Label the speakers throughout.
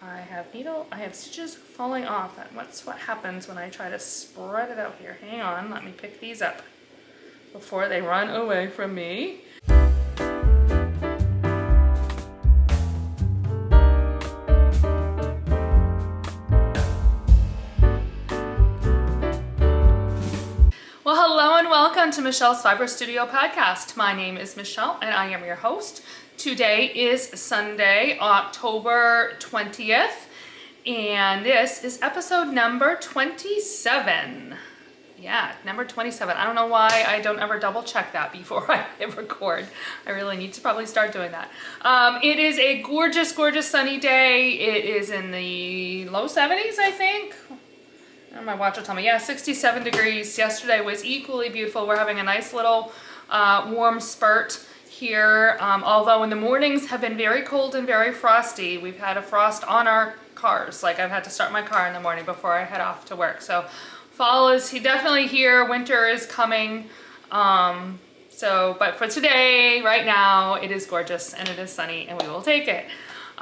Speaker 1: I have stitches falling off. That's what happens when I try to spread it out here. Hang on, let me pick these up before they run away from me. Well, hello and welcome to Michelle's Fiber Studio podcast. My name is Michelle and I am your host. Today is Sunday, October 20th, and this is episode number 27. Yeah, number 27. I don't know why I don't ever double check that before I hit record. I really need to probably start doing that. It is a gorgeous, gorgeous sunny day. It is in the low 70s, I think. My watch will tell me, yeah, 67 degrees. Yesterday was equally beautiful. We're having a nice little warm spurt here, although in the mornings have been very cold and very frosty. We've had a frost on our cars. Like, I've had to start my car in the morning before I head off to work. So fall is definitely here. Winter is coming. But for today, right now, it is gorgeous and it is sunny and we will take it.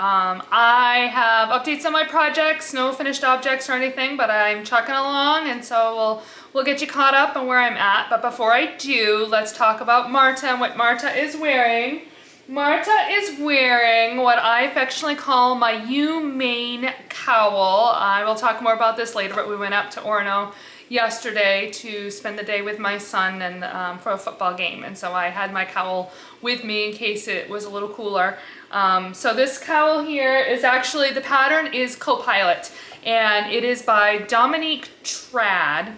Speaker 1: I have updates on my projects, no finished objects or anything, but I'm trucking along, and so we'll get you caught up on where I'm at. But before I do, let's talk about Marta and what Marta is wearing. Marta is wearing what I affectionately call my UMaine cowl. I will talk more about this later, but we went up to Orono yesterday to spend the day with my son and for a football game, and so I had my cowl with me in case it was a little cooler. So this cowl here is actually, the pattern is Copilot, and it is by Dominique Trad.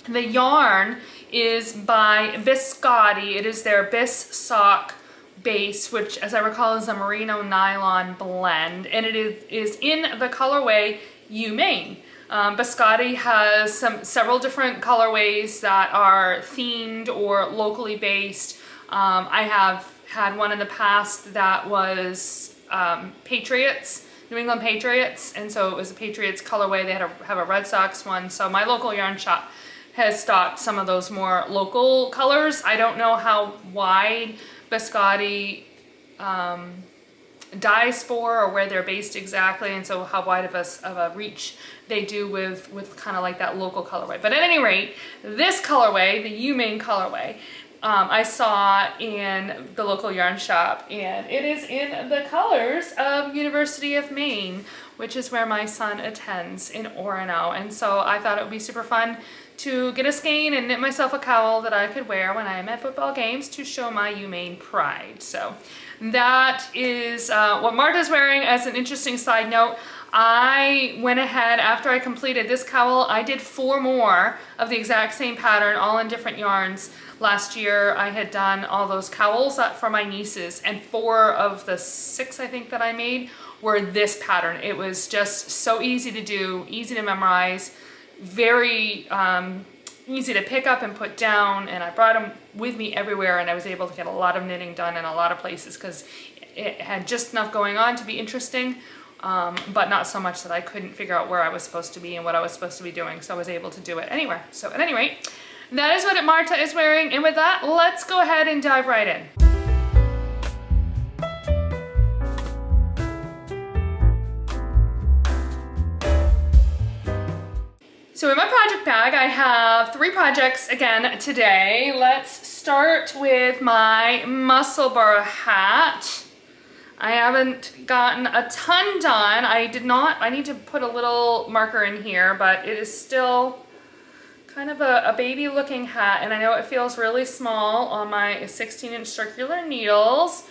Speaker 1: The yarn is by Biscotte. It is their Bis sock base, which, as I recall, is a merino nylon blend, and it is in the colorway UMaine. Biscotte has several different colorways that are themed or locally based. I have had one in the past that was Patriots, New England Patriots, and so it was a Patriots colorway. They have a Red Sox one, so my local yarn shop has stocked some of those more local colors. I don't know how wide Biscotte dyes for, or where they're based exactly, and so how wide of a reach they do with kind of like that local colorway. But at any rate, this colorway, the UMaine colorway, I saw in the local yarn shop, and it is in the colors of University of Maine, which is where my son attends in Orono. And so I thought it would be super fun to get a skein and knit myself a cowl that I could wear when I'm at football games to show my UMaine pride. So that is what Marta's wearing. As an interesting side note, I went ahead, after I completed this cowl, I did 4 more of the exact same pattern, all in different yarns. Last year I had done all those cowls for my nieces, and 4 of the 6 I think that I made were this pattern. It was just so easy to do, easy to memorize, very easy to pick up and put down, and I brought them with me everywhere, and I was able to get a lot of knitting done in a lot of places because it had just enough going on to be interesting, but not so much that I couldn't figure out where I was supposed to be and what I was supposed to be doing, so I was able to do it anywhere. So at any rate, that is what Marta is wearing, and with that, let's go ahead and dive right in. So in my project bag, I have 3 projects again today. Let's start with my Musselburgh hat. I haven't gotten a ton done. I need to put a little marker in here, but it is still kind of a baby looking hat, and I know it feels really small on my 16-inch circular needles,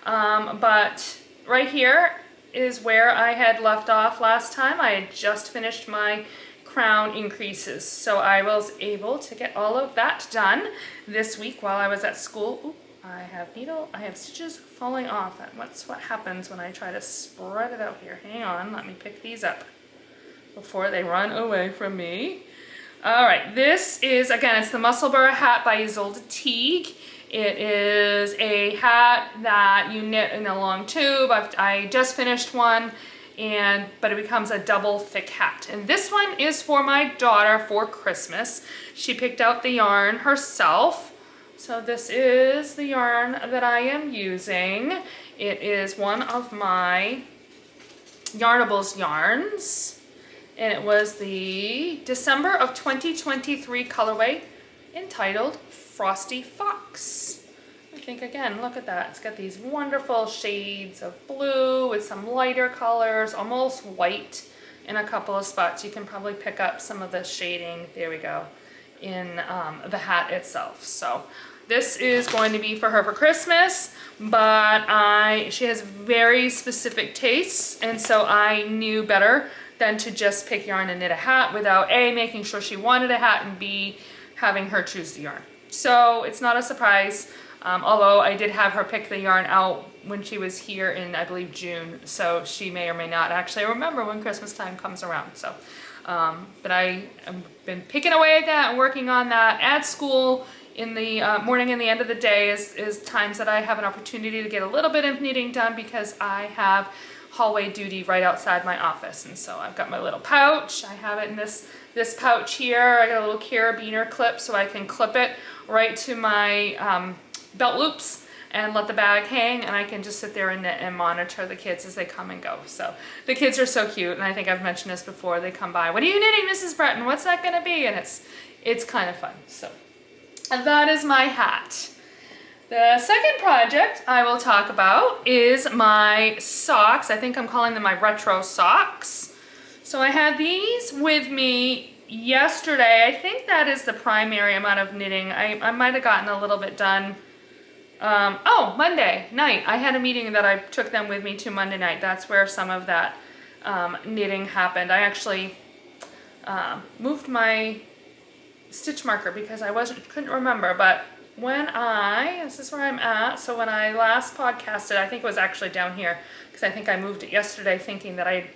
Speaker 1: but right here is where I had left off last time. I had just finished my crown increases, so I was able to get all of that done this week while I was at school. Ooh, I have stitches falling off. That's what happens when I try to spread it out here. Hang on, let me pick these up before they run away from me. All right, this is, again, it's the Musselburgh hat by Ysolda Teague. It is a hat that you knit in a long tube. I just finished one, but it becomes a double thick hat. And this one is for my daughter for Christmas. She picked out the yarn herself. So this is the yarn that I am using. It is one of my Yarnables Yarns, and it was the December of 2023 colorway entitled Frosty Fox. I think, again, look at that. It's got these wonderful shades of blue with some lighter colors, almost white in a couple of spots. You can probably pick up some of the shading, there we go, in the hat itself. So this is going to be for her for Christmas, but she has very specific tastes, and so I knew better than to just pick yarn and knit a hat without A, making sure she wanted a hat, and B, having her choose the yarn. So it's not a surprise, although I did have her pick the yarn out when she was here in, I believe, June, so she may or may not actually remember when Christmas time comes around. So, but I have been picking away at that and working on that at school. In the morning and the end of the day is times that I have an opportunity to get a little bit of knitting done because I have hallway duty right outside my office. And so I've got my little pouch. I have it in this pouch here. I got a little carabiner clip so I can clip it right to my belt loops and let the bag hang, and I can just sit there and knit and monitor the kids as they come and go. So the kids are so cute, and I think I've mentioned this before. They come by, "What are you knitting, Mrs. Breton? What's that gonna be?" And it's kind of fun. So, and that is my hat. The second project I will talk about is my socks. I think I'm calling them my retro socks. So I had these with me yesterday. I think that is the primary amount of knitting. I might have gotten a little bit done. Monday night. I had a meeting that I took them with me to Monday night. That's where some of that knitting happened. I actually moved my stitch marker because I couldn't remember, but this is where I'm at. So when I last podcasted, I think it was actually down here because I think I moved it yesterday thinking that I'd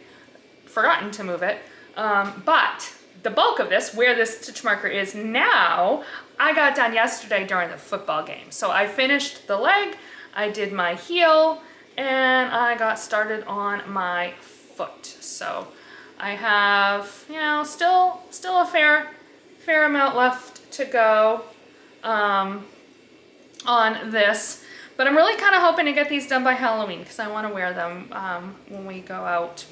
Speaker 1: forgotten to move it. But the bulk of this, where this stitch marker is now, I got done yesterday during the football game. So I finished the leg, I did my heel, and I got started on my foot. So I have, still a fair amount left to go on this. But I'm really kind of hoping to get these done by Halloween because I want to wear them when we go out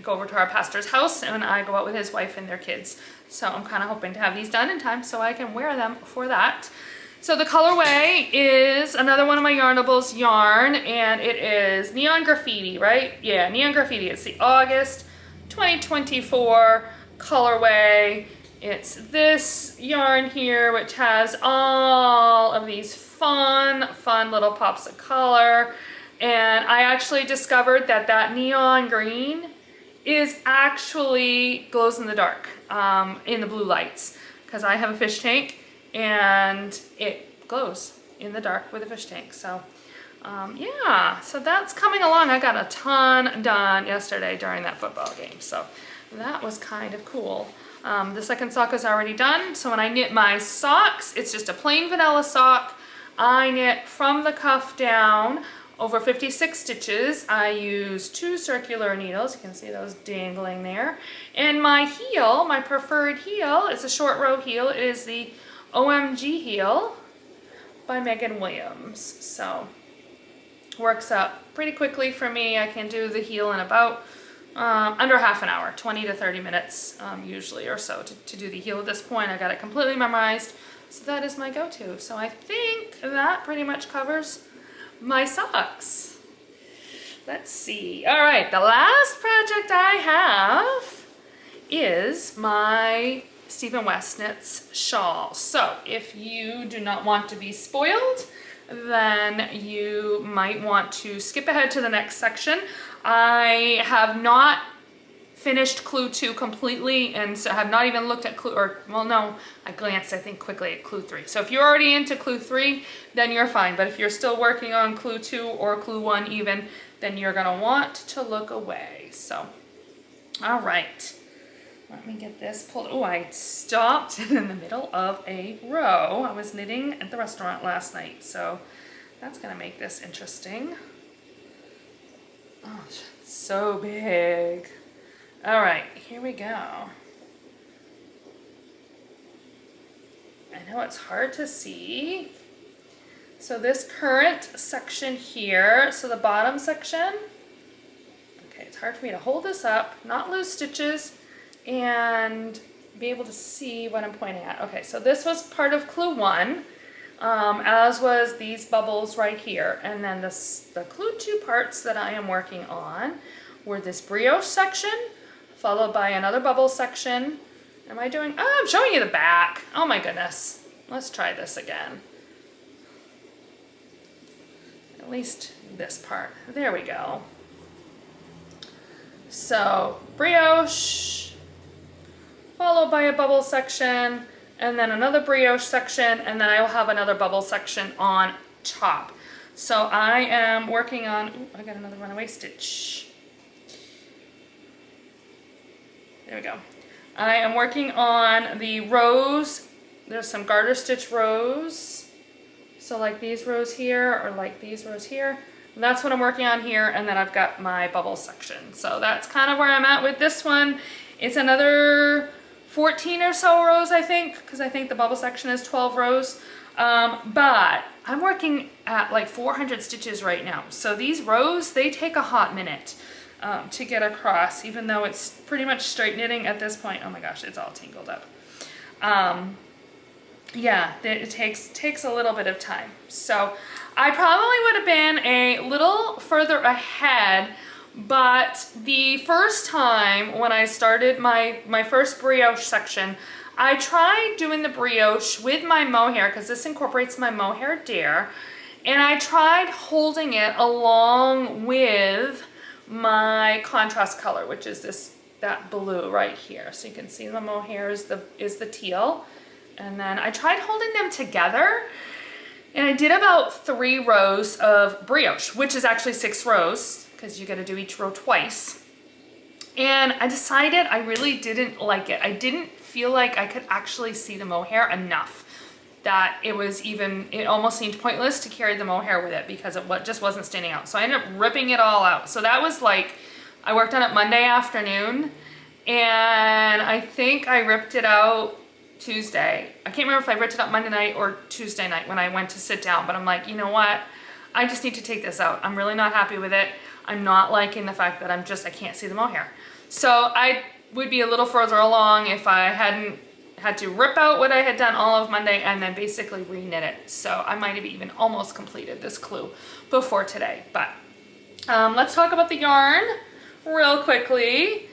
Speaker 1: go over to our pastor's house, and I go out with his wife and their kids. So I'm kind of hoping to have these done in time so I can wear them for that. So the colorway is another one of my Yarnables yarn, and it is Neon Graffiti, right? Yeah, Neon Graffiti. It's the August 2024 colorway. It's this yarn here, which has all of these fun little pops of color. And I actually discovered that neon green is actually glows in the dark in the blue lights, because I have a fish tank and it glows in the dark with a fish tank. So yeah, so that's coming along. I got a ton done yesterday during that football game, so that was kind of cool. The second sock is already done. So when I knit my socks, it's just a plain vanilla sock. I knit from the cuff down over 56 stitches. I use 2 circular needles. You can see those dangling there. And my heel, my preferred heel, is a short row heel. It is the OMG heel by Megan Williams. So works up pretty quickly for me. I can do the heel in about under half an hour, 20 to 30 minutes usually or so to do the heel at this point. I got it completely memorized. So that is my go-to. So I think that pretty much covers my socks. Let's see. All right, the last project I have is my Stephen WestKnits shawl. So if you do not want to be spoiled, then you might want to skip ahead to the next section. I have not finished clue 2 completely, and so have not even looked at I glanced, I think, quickly at clue 3. So if you're already into clue 3, then you're fine. But if you're still working on clue 2 or clue 1 even, then you're gonna want to look away. So, all right, let me get this pulled. Oh, I stopped in the middle of a row. I was knitting at the restaurant last night, so that's gonna make this interesting. Oh, it's so big. All right, here we go. I know it's hard to see. So this current section here, so the bottom section, hard for me to hold this up, not lose stitches, and be able to see what I'm pointing at. Okay, so this was part of clue 1, as was these bubbles right here. And then the clue 2 parts that I am working on were this brioche section, followed by another bubble section. Am I doing, oh, I'm showing you the back. Oh my goodness. Let's try this again. At least this part. There we go. So brioche, followed by a bubble section, and then another brioche section, and then I will have another bubble section on top. So I am working on, ooh, I got another runaway stitch. There we go. I am working on the rows. There's some garter stitch rows. So like these rows here, or like these rows here. And that's what I'm working on here, and then I've got my bubble section. So that's kind of where I'm at with this one. It's another 14 or so rows, I think, because I think the bubble section is 12 rows. But I'm working at like 400 stitches right now. So these rows, they take a hot minute to get across, even though it's pretty much straight knitting at this point. Oh my gosh, it's all tangled up. Yeah, it takes a little bit of time. So I probably would have been a little further ahead, but the first time when I started my first brioche section, I tried doing the brioche with my mohair, because this incorporates my mohair dare, and I tried holding it along with my contrast color, which is that blue right here. So you can see the mohair is the teal. And then I tried holding them together, and I did about 3 rows of brioche, which is actually 6 rows, because you got to do each row twice. And I decided I really didn't like it. I didn't feel like I could actually see the mohair enough, that it almost seemed pointless to carry the mohair with it, because it just wasn't standing out. So I ended up ripping it all out. So that was like, I worked on it Monday afternoon, and I think I ripped it out Tuesday. I can't remember if I ripped it up Monday night or Tuesday night when I went to sit down, but I'm like, you know what? I just need to take this out. I'm really not happy with it. I'm not liking the fact that I can't see the mohair. So I would be a little further along if I hadn't had to rip out what I had done all of Monday and then basically re-knit it. So I might have even almost completed this clue before today. But let's talk about the yarn real quickly.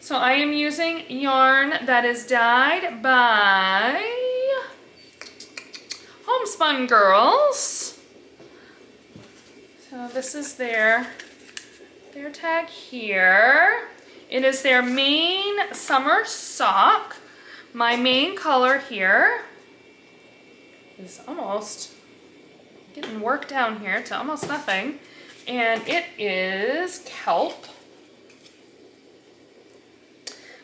Speaker 1: So I am using yarn that is dyed by Homespun Girls. So this is their tag here. It is their Maine summer sock. My main color here is almost getting worked down here to almost nothing. And it is kelp.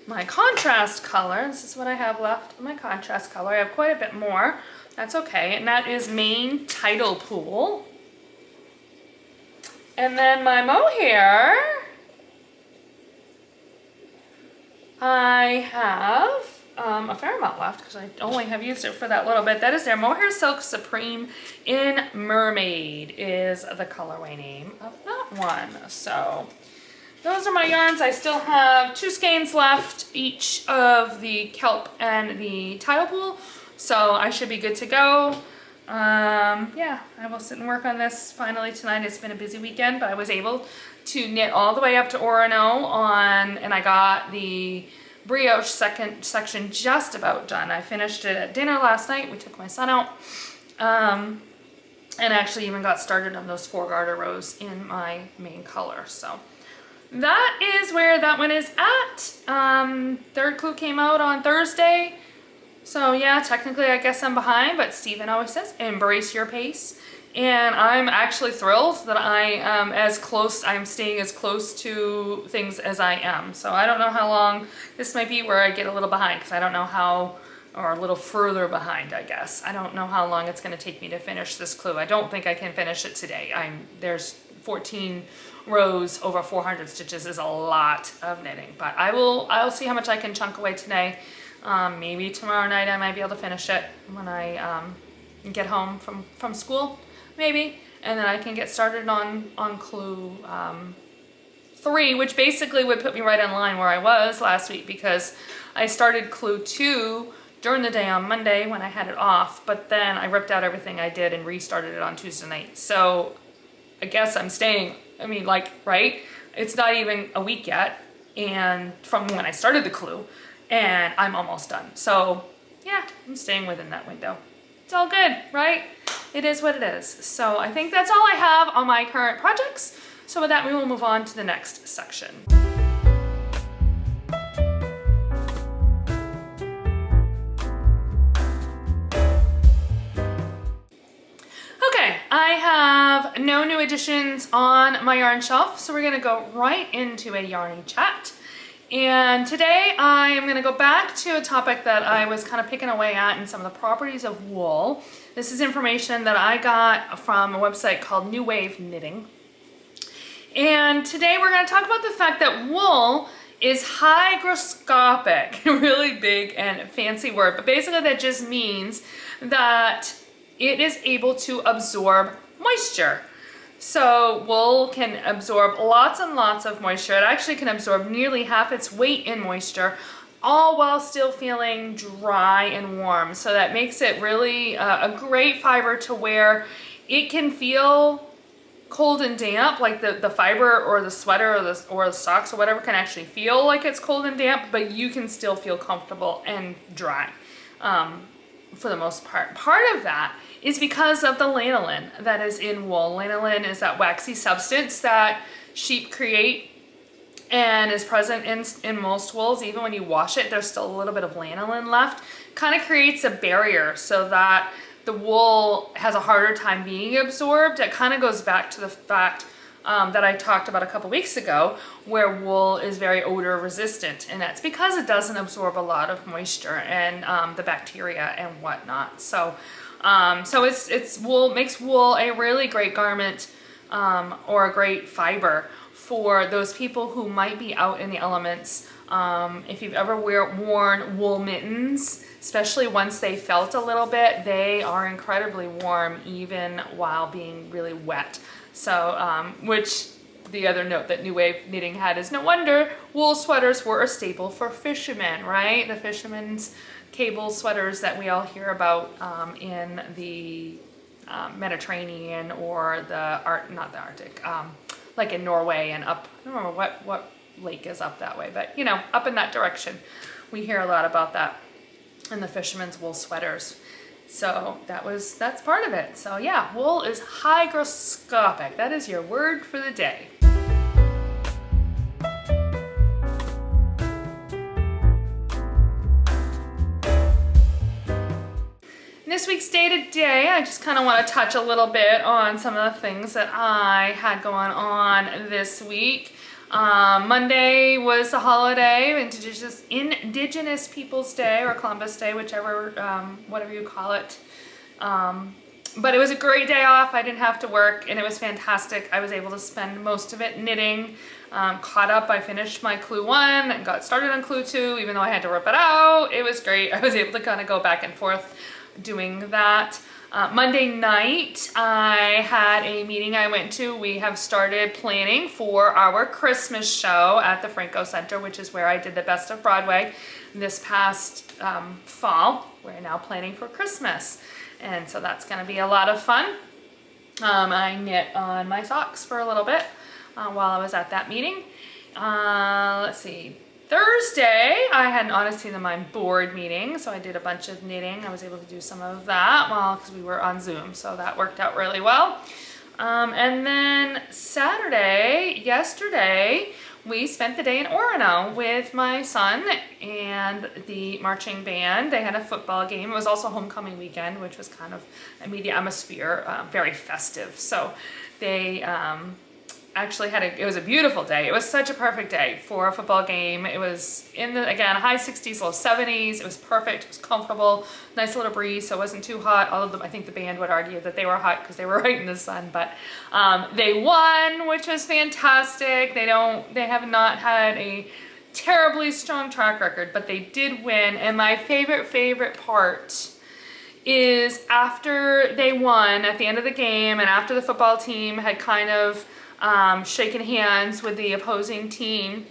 Speaker 1: My contrast color, this is what I have left of my contrast color. I have quite a bit more. That's okay. And that is Maine Tidal Pool. And then my mohair, I have a fair amount left because I only have used it for that little bit. That is their Mohair Silk Supreme in Mermaid is the colorway name of that one. So those are my yarns. I still have 2 skeins left, each of the kelp and the Tidal Pool. So I should be good to go. Yeah, I will sit and work on this finally tonight. It's been a busy weekend, but I was able to knit all the way up to Orono and I got the brioche section just about done. I finished it at dinner last night. We took my son out, and actually even got started on those 4 garter rows in my main color. So that is where that one is at. Third clue came out on Thursday. So yeah, technically I guess I'm behind, but Stephen always says, embrace your pace. And I'm actually thrilled that I'm staying as close to things as I am. So I don't know how long this might be where I get a little behind, because I don't know how, or a little further behind, I guess. I don't know how long it's going to take me to finish this clue. I don't think I can finish it today. There's 14 rows over 400 stitches is a lot of knitting, but I'll see how much I can chunk away today. Maybe tomorrow night I might be able to finish it when I get home from school, maybe, and then I can get started on clue 3, which basically would put me right in line where I was last week, because I started clue 2 during the day on Monday when I had it off, but then I ripped out everything I did and restarted it on Tuesday night. So I guess I'm staying, I mean, like, right? It's not even a week yet, and from when I started the clue, and I'm almost done. So yeah, I'm staying within that window. It's all good, right? It is what it is. So I think that's all I have on my current projects. So with that, we will move on to the next section. Okay, I have no new additions on my yarn shelf, so we're gonna go right into a Yarny Chat. And today I am gonna go back to a topic that I was kind of picking away at in some of the properties of wool. This is information that I got from a website called New Wave Knitting. And today we're gonna talk about the fact that wool is hygroscopic, a really big and fancy word, but basically that just means that it is able to absorb moisture. So wool can absorb lots and lots of moisture. It actually can absorb nearly half its weight in moisture, all while still feeling dry and warm. So that makes it really a great fiber to wear. It can feel cold and damp, like the fiber or the sweater or the socks or whatever can actually feel like it's cold and damp, but you can still feel comfortable and dry for the most part. Part of that is because of the lanolin that is in wool. Lanolin is that waxy substance that sheep create and is present in most wools. Even when you wash it, there's still a little bit of lanolin left. Kind of creates a barrier so that the wool has a harder time being absorbed. It kind of goes back to the fact that I talked about a couple weeks ago, where wool is very odor resistant, and that's because it doesn't absorb a lot of moisture and the bacteria and whatnot. So it's wool makes wool a really great garment or a great fiber for those people who might be out in the elements. If you've ever worn wool mittens, especially once they felt a little bit, they are incredibly warm even while being really wet. So, which the other note that New Wave Knitting had is no wonder wool sweaters were a staple for fishermen, right? The fishermen's cable sweaters that we all hear about in the Mediterranean or not the Arctic, like in Norway and up, I don't remember what lake is up that way, but you know, up in that direction. We hear a lot about that in the fishermen's wool sweaters. So that's part of it. So yeah, wool is hygroscopic. That is your word for the day. In this week's day-to-day, I just kind of want to touch a little bit on some of the things that I had going on this week. Monday was the holiday, Indigenous Peoples Day or Columbus Day, whichever, whatever you call it. But it was a great day off. I didn't have to work and it was fantastic. I was able to spend most of it knitting. Caught up, I finished my clue 1 and got started on clue 2, even though I had to rip it out. It was great. I was able to kind of go back and forth doing that. Monday night, I had a meeting I went to. We have started planning for our Christmas show at the Franco Center, which is where I did the Best of Broadway this past fall. We're now planning for Christmas. And so that's going to be a lot of fun. I knit on my socks for a little bit while I was at that meeting. Let's see. Thursday, I had an Honesty in the Mind board meeting, so I did a bunch of knitting. I was able to do some of that because we were on Zoom, so that worked out really well. And then yesterday, we spent the day in Orono with my son and the marching band. They had a football game. It was also homecoming weekend, which was kind of a media atmosphere, very festive. So they actually it was a beautiful day. It was such a perfect day for a football game. It was in the, again, high 60s, low 70s. It was perfect. It was comfortable. Nice little breeze, so it wasn't too hot. Although I think the band would argue that they were hot because they were right in the sun. But they won, which was fantastic. They have not had a terribly strong track record, but they did win. And my favorite part is after they won at the end of the game and after the football team had kind of shaking hands with the opposing team.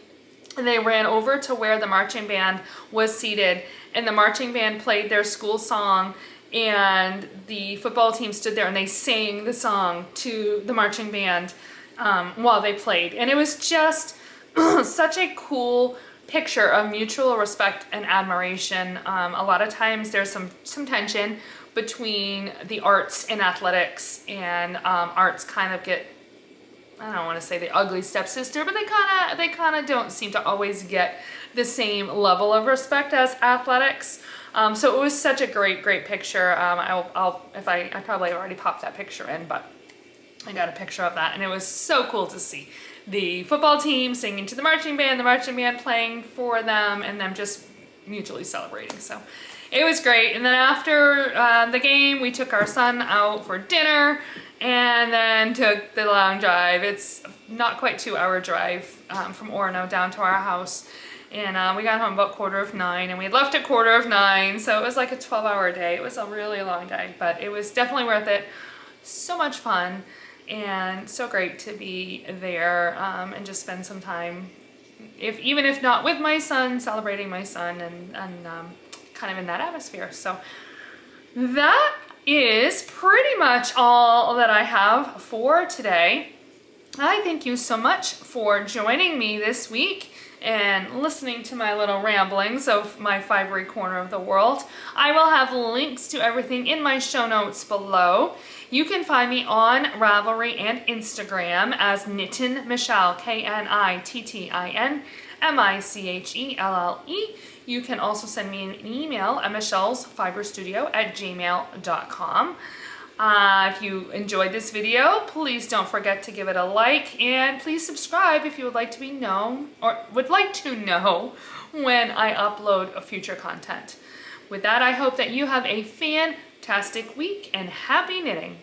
Speaker 1: And they ran over to where the marching band was seated, and the marching band played their school song, and the football team stood there and they sang the song to the marching band while they played. And it was just such a cool picture of mutual respect and admiration. A lot of times there's some tension between the arts and athletics, and arts kind of get, I don't want to say the ugly stepsister, but they kind of don't seem to always get the same level of respect as athletics. So it was such a great picture. I probably already popped that picture in, but I got a picture of that, and it was so cool to see the football team singing to the marching band playing for them, and them just mutually celebrating. So it was great. And then after the game, we took our son out for dinner, and then took the long drive. It's not quite 2-hour drive from Orono down to our house. And we got home about 9:15, and we left at 9:15, so it was like a 12-hour day. It was a really long day, but it was definitely worth it. So much fun, and so great to be there and just spend some time, even if not with my son, celebrating my son and kind of in that atmosphere. So that is pretty much all that I have for today. I thank you so much for joining me this week and listening to my little ramblings of my fibery corner of the world. I will have links to everything in my show notes below. You can find me on Ravelry and Instagram as Knittin Michelle, KNITTIN MICHELLE. You can also send me an email at michellesfiberstudio@gmail.com. If you enjoyed this video, please don't forget to give it a like, and please subscribe if you would like to be known or would like to know when I upload a future content. With that, I hope that you have a fantastic week and happy knitting.